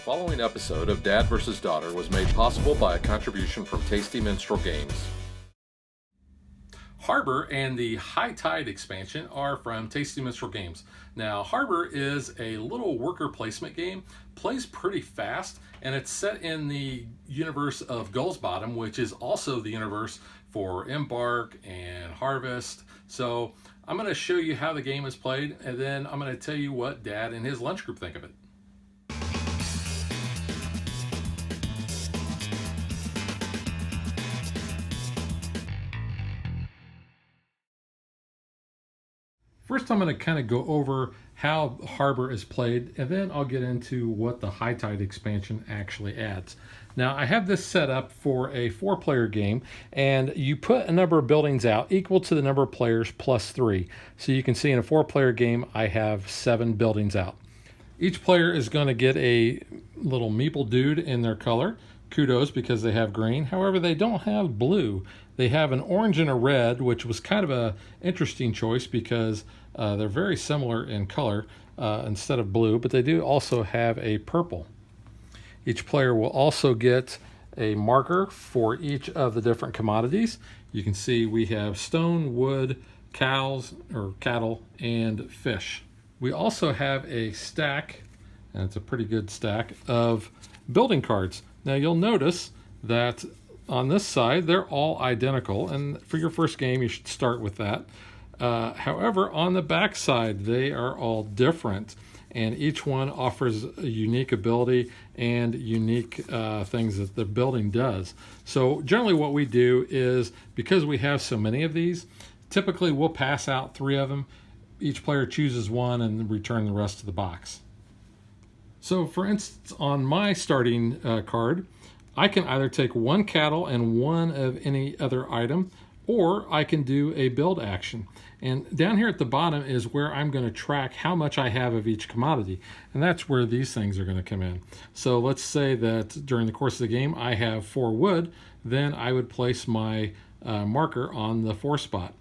following episode of Dad vs. Daughter was made possible by a contribution from Tasty Minstrel Games. Harbour and the High Tide expansion are from Tasty Minstrel Games. Now, Harbour is a little worker placement game, plays pretty fast, and it's set in the universe of Gull's Bottom, which is also the universe for Embark and Harvest. So I'm going to show you how the game is played, and then I'm going to tell you what Dad and his lunch group think of it. First, I'm going to kind of go over how Harbour is played, and then I'll get into what the High Tide expansion actually adds. Now, I have this set up for a 4-player game, and you put a number of buildings out equal to the number of players plus 3. So you can see in a 4-player game, I have 7 buildings out. Each player is going to get a little meeple dude in their color. Kudos, because they have green. However, they don't have blue. They have an orange and a red, which was kind of an interesting choice because they're very similar in color instead of blue, but they do also have a purple. Each player will also get a marker for each of the different commodities. You can see we have stone, wood, cows or cattle, and fish. We also have a stack, and it's a pretty good stack, of building cards. Now you'll notice that on this side, they're all identical, and for your first game, you should start with that. However, on the back side, they are all different, and each one offers a unique ability and unique things that the building does. So generally what we do is, because we have so many of these, typically we'll pass out 3 of them. Each player chooses one and return the rest to the box. So for instance, on my starting card, I can either take 1 cattle and 1 of any other item, or I can do a build action. And down here at the bottom is where I'm going to track how much I have of each commodity. And that's where these things are going to come in. So let's say that during the course of the game, I have 4 wood, then I would place my marker on the 4 spot.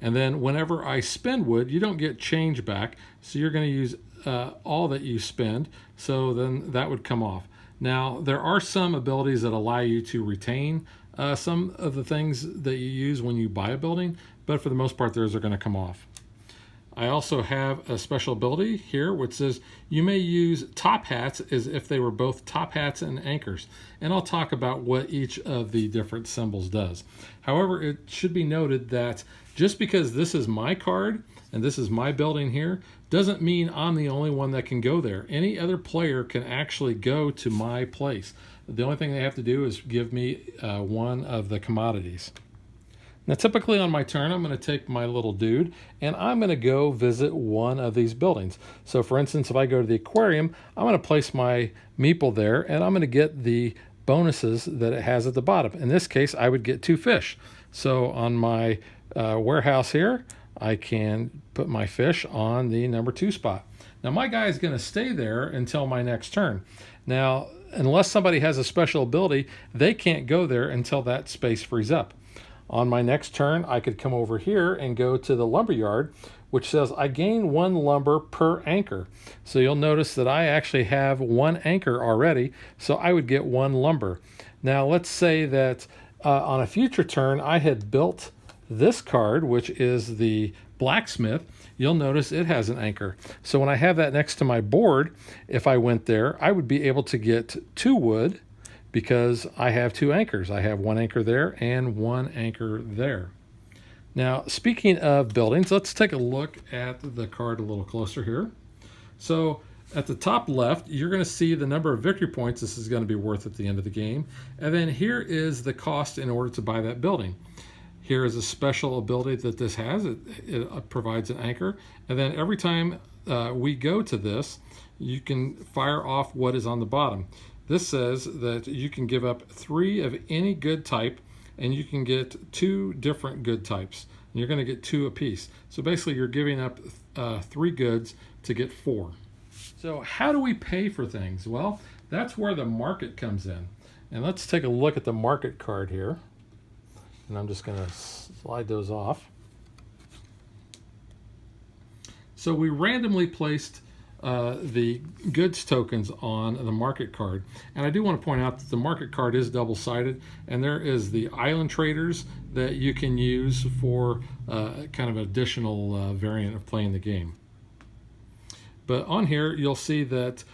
And then whenever I spend wood, you don't get change back. So you're going to use all that you spend. So then that would come off. Now, there are some abilities that allow you to retain some of the things that you use when you buy a building, but for the most part, those are going to come off. I also have a special ability here which says you may use top hats as if they were both top hats and anchors. And I'll talk about what each of the different symbols does. However, it should be noted that just because this is my card and this is my building here, doesn't mean I'm the only one that can go there. Any other player can actually go to my place. The only thing they have to do is give me one of the commodities. Now, typically on my turn, I'm going to take my little dude and I'm going to go visit one of these buildings. So for instance, if I go to the aquarium, I'm going to place my meeple there and I'm going to get the bonuses that it has at the bottom. In this case, I would get 2 fish. So on my warehouse here, I can put my fish on the number 2 spot. Now my guy is going to stay there until my next turn. Now, unless somebody has a special ability, they can't go there until that space frees up. On my next turn, I could come over here and go to the lumber yard, which says I gain 1 lumber per anchor. So you'll notice that I actually have 1 anchor already, so I would get 1 lumber. Now let's say that on a future turn, I had built this card, which is the blacksmith. You'll notice it has an anchor. So when I have that next to my board, if I went there, I would be able to get 2 wood because I have 2 anchors. I have 1 anchor there and 1 anchor there. Now, speaking of buildings, let's take a look at the card a little closer here. So at the top left, you're going to see the number of victory points this is going to be worth at the end of the game. And then here is the cost in order to buy that building. Here is a special ability that this has. It provides an anchor. And then every time we go to this, you can fire off what is on the bottom. This says that you can give up 3 of any good type, and you can get 2 different good types. And you're going to get 2 apiece. So basically, you're giving up 3 goods to get 4. So how do we pay for things? Well, that's where the market comes in. And let's take a look at the market card here. And I'm just going to slide those off. So we randomly placed the goods tokens on the market card. And I do want to point out that the market card is double-sided, and there is the island traders that you can use for kind of additional variant of playing the game. But on here, you'll see that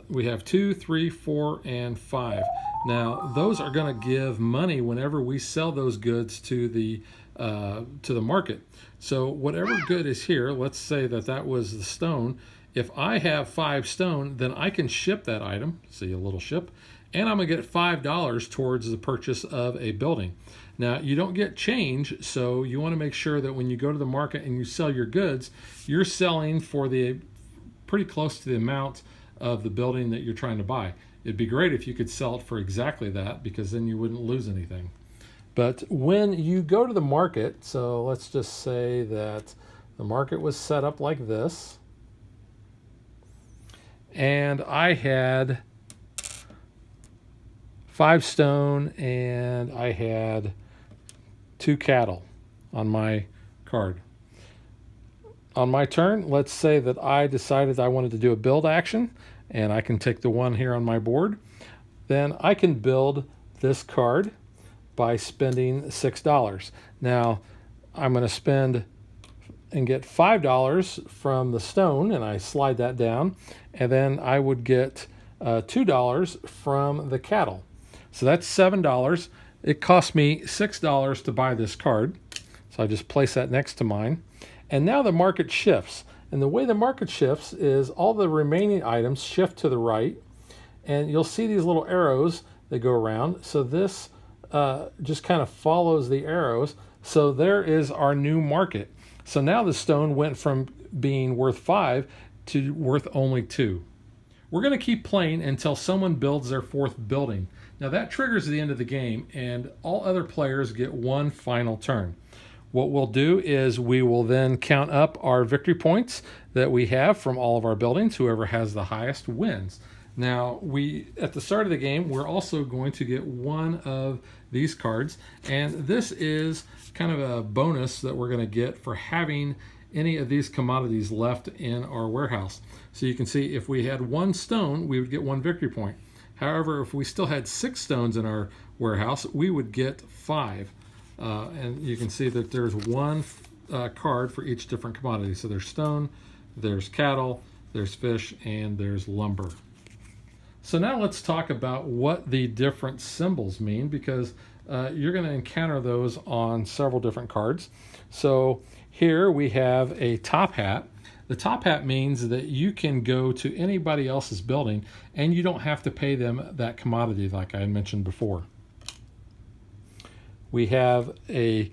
we have 2, 3, 4, and 5. Now, those are going to give money whenever we sell those goods to the market. So whatever good is here, let's say that that was the stone. If I have 5 stone, then I can ship that item, see a little ship, and I'm going to get $5 towards the purchase of a building. Now, you don't get change, so you want to make sure that when you go to the market and you sell your goods, you're selling for the pretty close to the amount of the building that you're trying to buy. It'd be great if you could sell it for exactly that, because then you wouldn't lose anything. But when you go to the market, so let's just say that the market was set up like this, and I had 5 stone and I had 2 cattle on my card. On my turn, let's say that I decided I wanted to do a build action, and I can take the one here on my board. Then I can build this card by spending $6. Now, I'm going to spend and get $5 from the stone, and I slide that down, and then I would get $2 from the cattle. So that's $7. It cost me $6 to buy this card, so I just place that next to mine. And now the market shifts, and the way the market shifts is all the remaining items shift to the right, and you'll see these little arrows that go around. So this just kind of follows the arrows. So there is our new market. So now the stone went from being worth 5 to worth only 2. We're going to keep playing until someone builds their 4th building. Now that triggers the end of the game, and all other players get one final turn. What we'll do is we will then count up our victory points that we have from all of our buildings. Whoever has the highest wins. Now, at the start of the game, we're also going to get one of these cards, and this is kind of a bonus that we're going to get for having any of these commodities left in our warehouse. So you can see if we had 1 stone, we would get 1 victory point. However, if we still had 6 stones in our warehouse, we would get 5. And you can see that there's 1 card for each different commodity. So there's stone, there's cattle, there's fish, and there's lumber. So now let's talk about what the different symbols mean, because you're going to encounter those on several different cards. So here we have a top hat. The top hat means that you can go to anybody else's building and you don't have to pay them that commodity like I mentioned before. We have a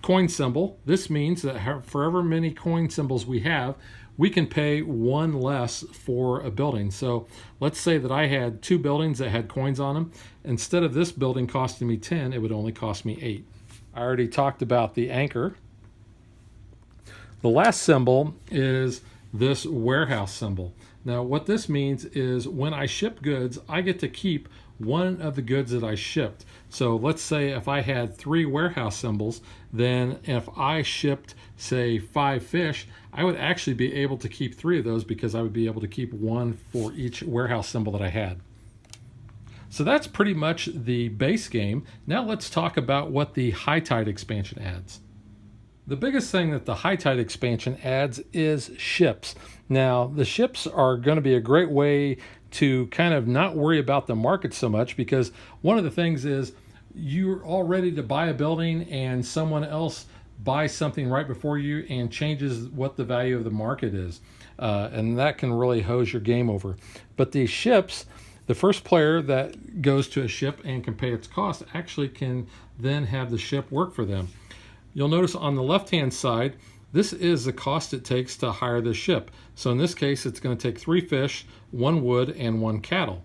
coin symbol. This means that for however many coin symbols we have, we can pay 1 less for a building. So let's say that I had 2 buildings that had coins on them. Instead of this building costing me 10, it would only cost me 8. I already talked about the anchor. The last symbol is this warehouse symbol. Now what this means is when I ship goods, I get to keep one of the goods that I shipped. So let's say if I had 3 warehouse symbols, then if I shipped, say, 5 fish, I would actually be able to keep 3 of those because I would be able to keep 1 for each warehouse symbol that I had. So that's pretty much the base game. Now let's talk about what the High Tide expansion adds. The biggest thing that the High Tide expansion adds is ships. Now, the ships are going to be a great way to kind of not worry about the market so much, because one of the things is you're all ready to buy a building and someone else buys something right before you and changes what the value of the market is. And that can really hose your game over. But these ships, the first player that goes to a ship and can pay its cost actually can then have the ship work for them. You'll notice on the left-hand side, this is the cost it takes to hire this ship. So in this case, it's going to take 3 fish, 1 wood, and 1 cattle.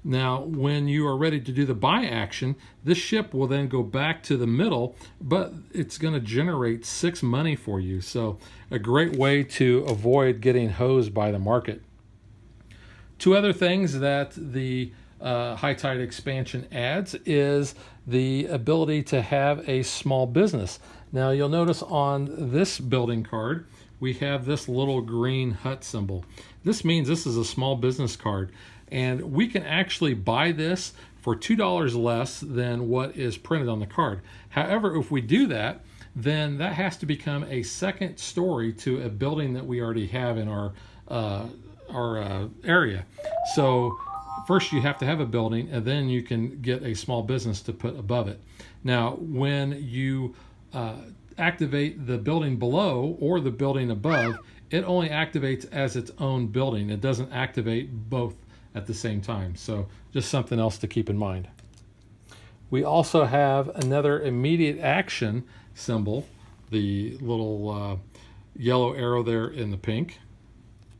Now, when you are ready to do the buy action, this ship will then go back to the middle, but it's going to generate 6 money for you. So a great way to avoid getting hosed by the market. 2 other things that the High Tide expansion adds is the ability to have a small business. Now you'll notice on this building card, we have this little green hut symbol. This means this is a small business card, and we can actually buy this for $2 less than what is printed on the card. However, if we do that, then that has to become a second story to a building that we already have in our area. So first you have to have a building, and then you can get a small business to put above it. Now, when you activate the building below or the building above, it only activates as its own building. It doesn't activate both at the same time. So just something else to keep in mind. We also have another immediate action symbol, the little yellow arrow there in the pink.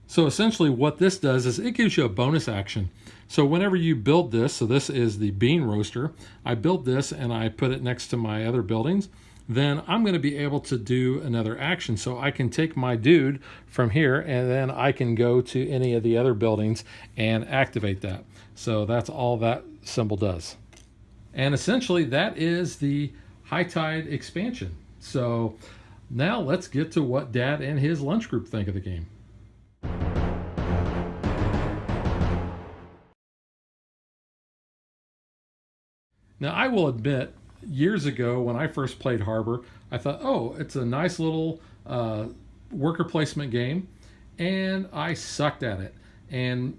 So essentially what this does is it gives you a bonus action. So whenever you build this, so this is the bean roaster, I built this and I put it next to my other buildings, then I'm going to be able to do another action. So I can take my dude from here and then I can go to any of the other buildings and activate that. So that's all that symbol does. And essentially that is the high tide expansion. So now let's get to what Dad and his lunch group think of the game. Now I will admit, years ago when I first played Harbour, I thought, oh, it's a nice little worker placement game, and I sucked at it. And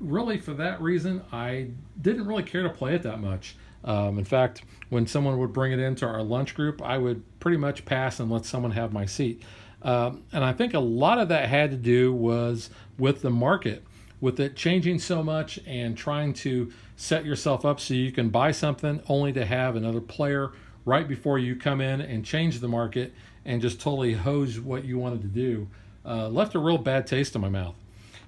really for that reason, I didn't really care to play it that much. In fact, when someone would bring it into our lunch group, I would pretty much pass and let someone have my seat. And I think a lot of that had to do was with the market, with it changing so much and trying to set yourself up so you can buy something only to have another player right before you come in and change the market and just totally hose what you wanted to do. Left a real bad taste in my mouth.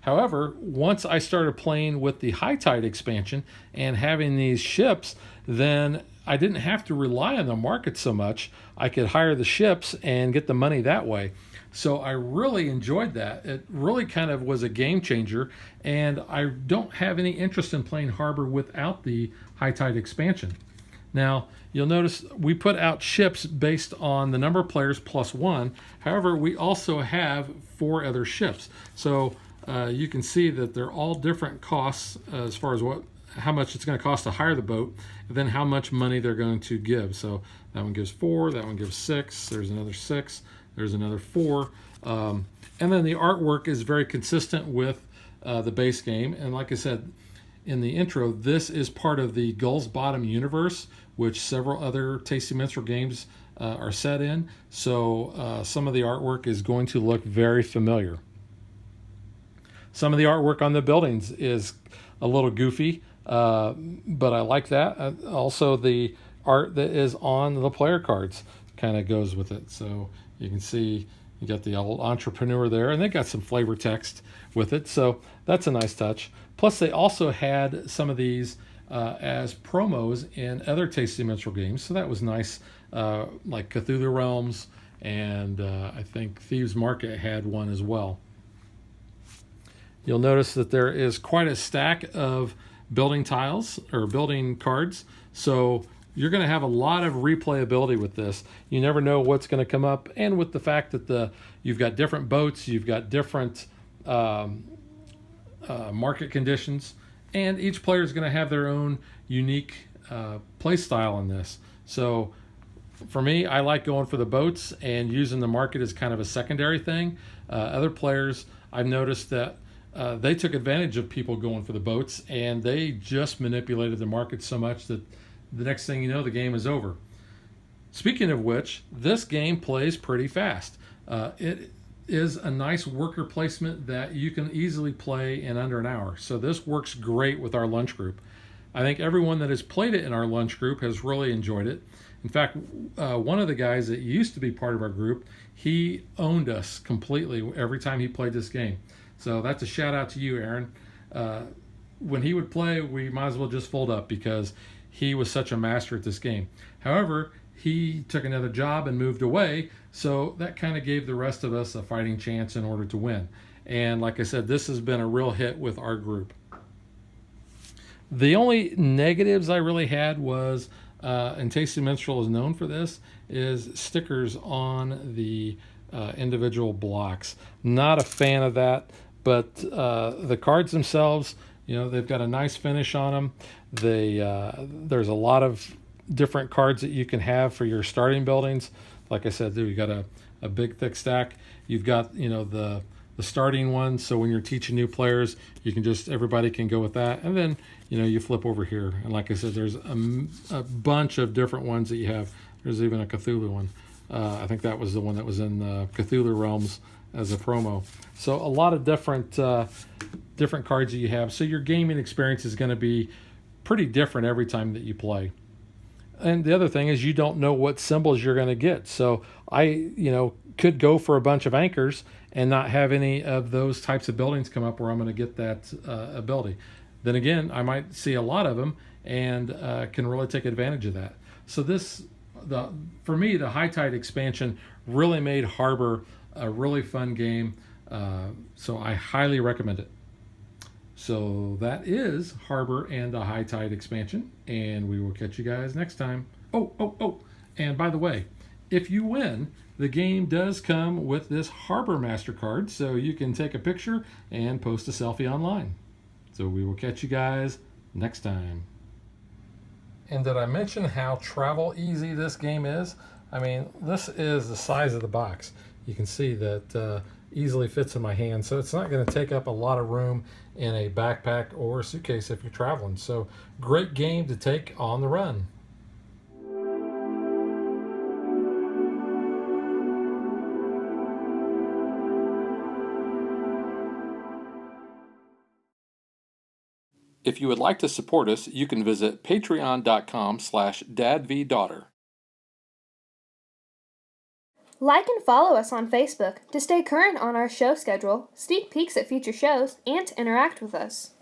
However, once I started playing with the high tide expansion and having these ships, then I didn't have to rely on the market so much. I could hire the ships and get the money that way. So I really enjoyed that. It really kind of was a game changer, and I don't have any interest in playing Harbour without the high tide expansion. Now, you'll notice we put out ships based on the number of players plus one. However, we also have 4 other ships. So you can see that they're all different costs as far as how much it's going to cost to hire the boat, and then how much money they're going to give. So that one gives 4, that one gives 6, there's another 6, there's another 4. And then the artwork is very consistent with the base game. And like I said in the intro, this is part of the Gull's Bottom universe, which several other Tasty Minstrel games are set in. So some of the artwork is going to look very familiar. Some of the artwork on the buildings is a little goofy, but I like that. Also, the art that is on the player cards kind of goes with it. So you can see you got the old entrepreneur there, and they got some flavor text with it. So that's a nice touch. Plus, they also had some of these as promos in other Tasty Minstrel games. So that was nice, like Cthulhu Realms, and I think Thieves Market had one as well. You'll notice that there is quite a stack of building tiles or building cards. So you're going to have a lot of replayability with this. You never know what's going to come up. And with the fact that you've got different boats, you've got different market conditions, and each player is going to have their own unique play style in this. So for me, I like going for the boats and using the market as kind of a secondary thing. Other players, I've noticed that they took advantage of people going for the boats, and they just manipulated the market so much that the next thing you know, the game is over. Speaking of which, this game plays pretty fast. It is a nice worker placement that you can easily play in under an hour. So this works great with our lunch group. I think everyone that has played it in our lunch group has really enjoyed it. In fact, one of the guys that used to be part of our group, he owned us completely every time he played this game. So that's a shout out to you, Aaron. When he would play, we might as well just fold up because he was such a master at this game. However, he took another job and moved away, so that kind of gave the rest of us a fighting chance in order to win. And like I said, this has been a real hit with our group. The only negatives I really had was, and Tasty Minstrel is known for this, is stickers on the individual blocks. Not a fan of that, but the cards themselves, they've got a nice finish on them. There's a lot of different cards that you can have for your starting buildings. Like I said, you got a big thick stack. You've got the starting one, so when you're teaching new players, everybody can go with that. And then you flip over here, and like I said, there's a bunch of different ones that you have. There's even a Cthulhu one. I think that was the one that was in Cthulhu Realms as a promo. So a lot of different cards that you have. So your gaming experience is going to be pretty different every time that you play. And the other thing is you don't know what symbols you're going to get. So I, could go for a bunch of anchors and not have any of those types of buildings come up where I'm going to get that ability. Then again, I might see a lot of them and can really take advantage of that. So for me, the High Tide expansion really made Harbour a really fun game. So I highly recommend it. So that is Harbour and the High Tide expansion, and we will catch you guys next time. Oh, and by the way, if you win, the game does come with this Harbour MasterCard, so you can take a picture and post a selfie online. So we will catch you guys next time. And did I mention how travel easy this game is? I mean, this is the size of the box. You can see that easily fits in my hand, so it's not going to take up a lot of room in a backpack or a suitcase if you're traveling. So great game to take on the run. If you would like to support us, you can visit patreon.com/dadvdaughter. Like and follow us on Facebook to stay current on our show schedule, sneak peeks at future shows, and to interact with us.